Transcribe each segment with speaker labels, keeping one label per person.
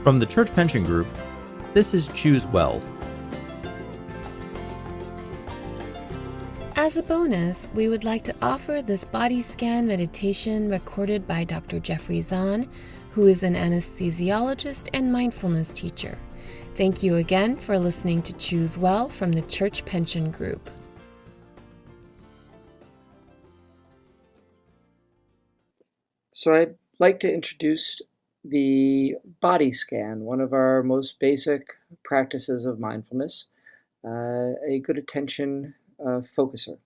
Speaker 1: From the Church Pension Group, this is Choose Well.
Speaker 2: As a bonus, we would like to offer this body scan meditation recorded by Dr. Jeffrey Zahn, who is an anesthesiologist and mindfulness teacher. Thank you again for listening to Choose Well from the Church Pension Group.
Speaker 3: So I'd like to introduce the body scan, one of our most basic practices of mindfulness, a good attention focuser.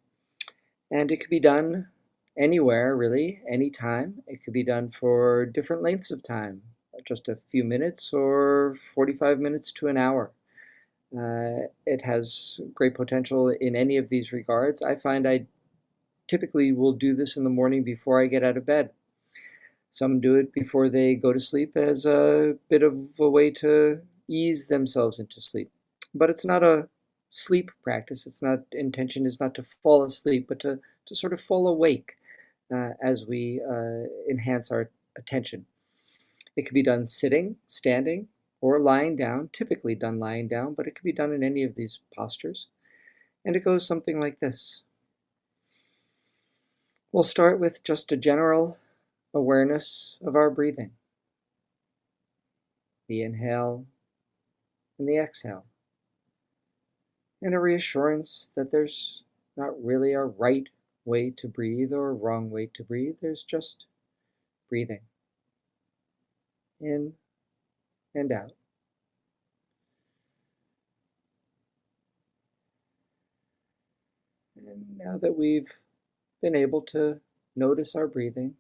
Speaker 3: And it could be done anywhere, really, anytime. It could be done for different lengths of time, just a few minutes or 45 minutes to an hour. It has great potential in any of these regards. I find I typically will do this in the morning before I get out of bed. Some do it before they go to sleep as a bit of a way to ease themselves into sleep. But it's not a sleep practice. Intention is not to fall asleep, but to sort of fall awake as we enhance our attention. It can be done sitting, standing, or lying down, typically done lying down, but it can be done in any of these postures. And it goes something like this. We'll start with just a general awareness of our breathing, the inhale and the exhale, and a reassurance that there's not really a right way to breathe or a wrong way to breathe. There's just breathing in and out. And now that we've been able to notice our breathing,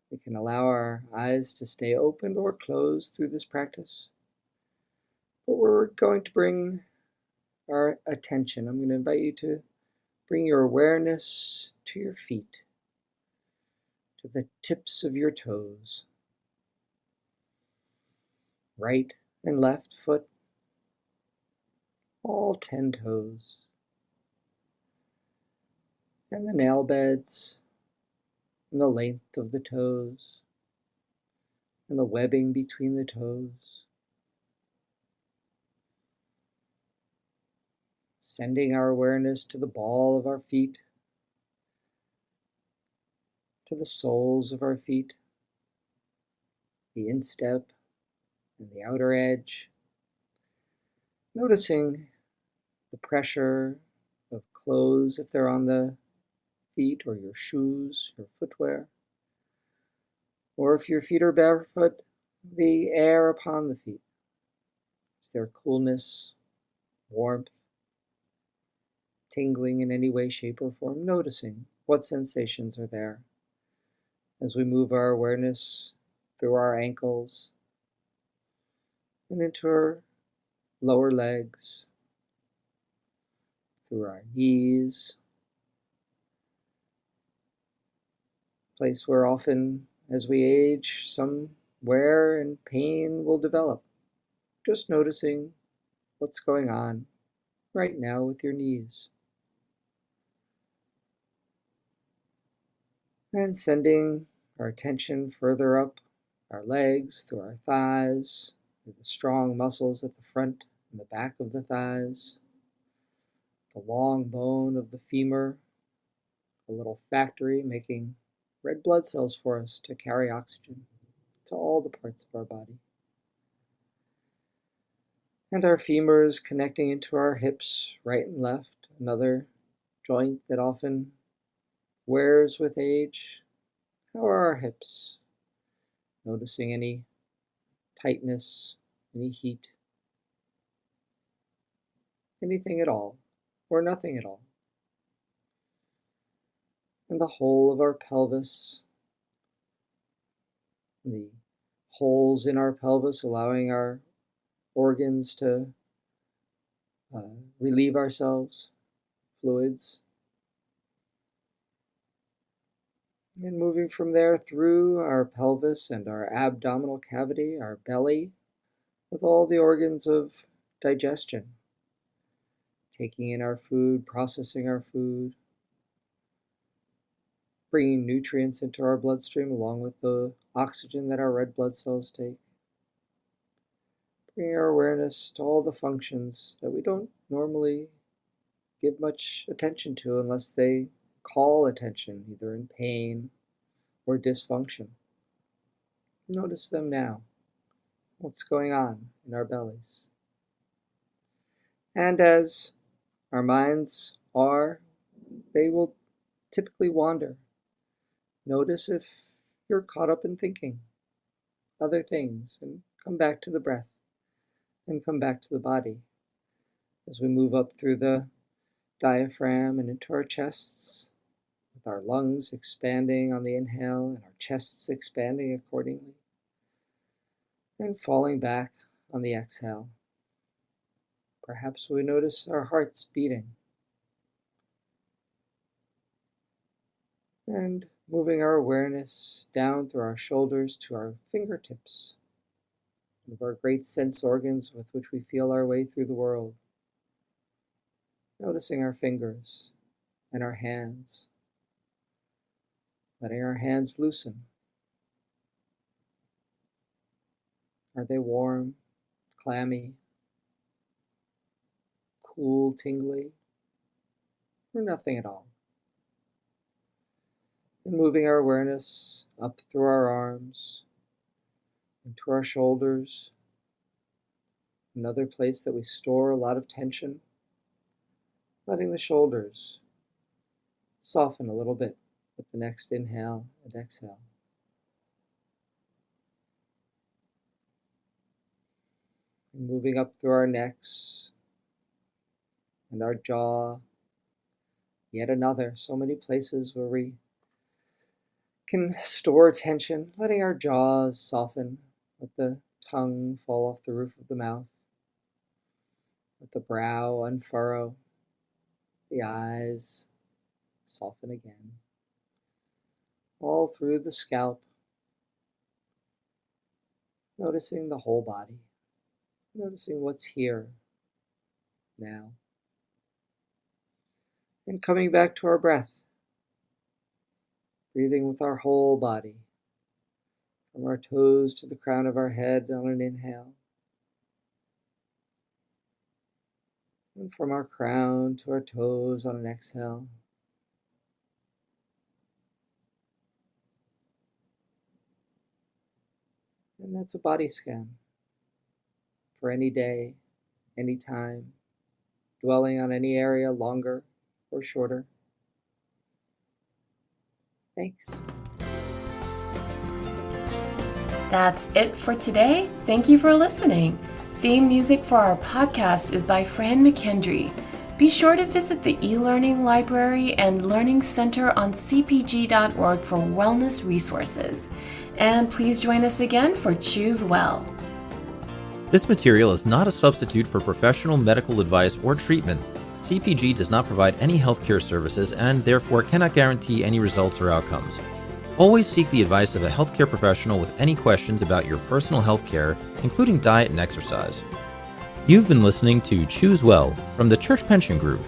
Speaker 3: we can allow our eyes to stay open or closed through this practice. But we're going to bring our attention. I'm going to invite you to bring your awareness to your feet, to the tips of your toes, right and left foot, all 10 toes, and the nail beds, and the length of the toes, and the webbing between the toes. Sending our awareness to the ball of our feet, to the soles of our feet, the instep and the outer edge. Noticing the pressure of clothes if they're on the feet, or your shoes, your footwear. Or if your feet are barefoot, the air upon the feet. Is there coolness, warmth, tingling in any way, shape, or form? Noticing what sensations are there as we move our awareness through our ankles and into our lower legs, through our knees, place where often as we age, some wear and pain will develop. Just noticing what's going on right now with your knees. And sending our attention further up our legs, through our thighs, through the strong muscles at the front and the back of the thighs, the long bone of the femur, a little factory making red blood cells for us to carry oxygen to all the parts of our body. And our femurs connecting into our hips, right and left, another joint that often wears with age. How are our hips? Noticing any tightness, any heat, anything at all, or nothing at all. And the whole of our pelvis, the holes in our pelvis, allowing our organs to relieve ourselves, fluids. And moving from there through our pelvis and our abdominal cavity, our belly, with all the organs of digestion, taking in our food, processing our food, bringing nutrients into our bloodstream along with the oxygen that our red blood cells take. Bringing our awareness to all the functions that we don't normally give much attention to unless they call attention, either in pain or dysfunction. Notice them now. What's going on in our bellies? And as our minds are, they will typically wander. Notice if you're caught up in thinking other things, and come back to the breath and come back to the body as we move up through the diaphragm and into our chests, with our lungs expanding on the inhale and our chests expanding accordingly, and falling back on the exhale. Perhaps we notice our hearts beating, and moving our awareness down through our shoulders to our fingertips, one of our great sense organs with which we feel our way through the world. Noticing our fingers and our hands, letting our hands loosen. Are they warm, clammy, cool, tingly, or nothing at all? And moving our awareness up through our arms, into our shoulders, another place that we store a lot of tension, letting the shoulders soften a little bit with the next inhale and exhale. And moving up through our necks and our jaw, yet another, so many places where we can store tension, letting our jaws soften, let the tongue fall off the roof of the mouth, let the brow unfurrow, the eyes soften again, all through the scalp, noticing the whole body, noticing what's here now, and coming back to our breath, breathing with our whole body, from our toes to the crown of our head on an inhale, and from our crown to our toes on an exhale. And that's a body scan for any day, any time, dwelling on any area longer or shorter. Thanks.
Speaker 2: That's it for today. Thank you for listening. Theme music for our podcast is by Fran McKendry. Be sure to visit the e-learning library and learning center on cpg.org for wellness resources. And please join us again for Choose Well.
Speaker 1: This material is not a substitute for professional medical advice or treatment. CPG does not provide any healthcare services and therefore cannot guarantee any results or outcomes. Always seek the advice of a healthcare professional with any questions about your personal healthcare, including diet and exercise. You've been listening to Choose Well from the Church Pension Group.